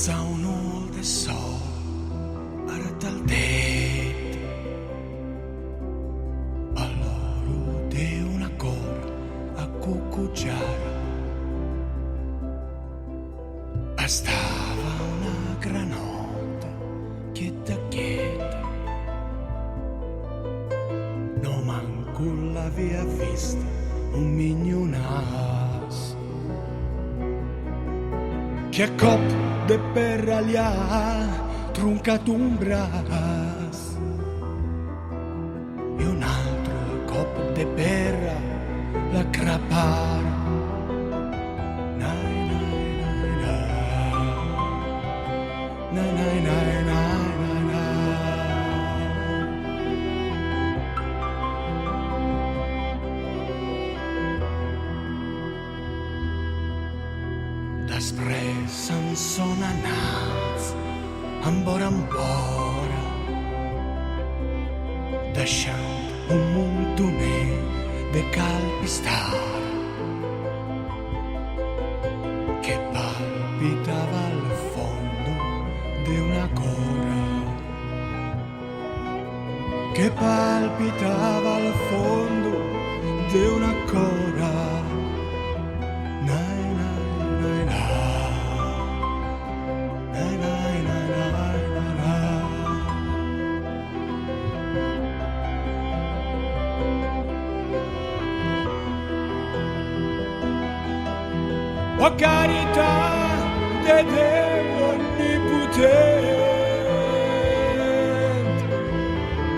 senza un de sol ara tal det all'oro di una cor a cucuggiare stava una granota chieta chieta no manco l'aveva vista un mignonas che a cop de perra gli ha truncato un bras e un altro a cop de perra la crapara. Després en són anats embora deixant un muntoner de calpistar che palpitava al fondo di una cora che palpitava al fondo di una cora. O carità de Dio onnipotente,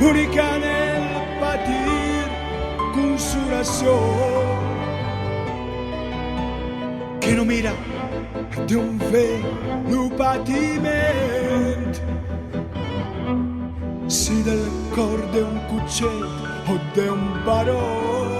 unica nel patir consolazione, che non mira di un vero patimento, si del cor de un cuccetto o de un barone.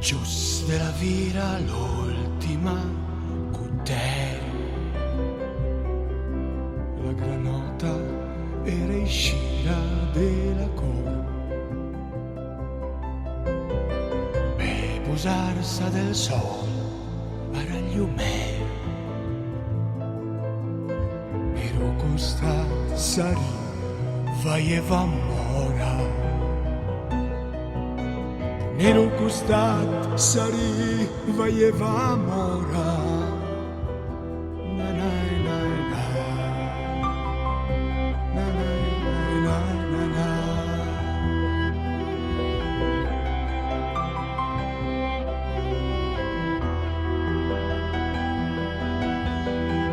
Giusto della vira l'ultima cutera, la granota era uscita della cora per posarsi del sole a ragliumere ero costato sarì vaieva mora nero costat sarì vaieva mora.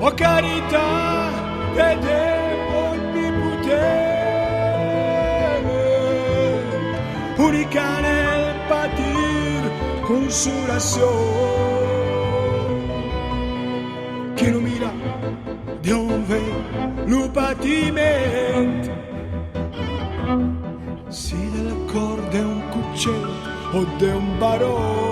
O carità de Dio onnipotente, unica nel patir consolazione, che non mira di un vero patimento, si del cor de un cuccetto o de un barone.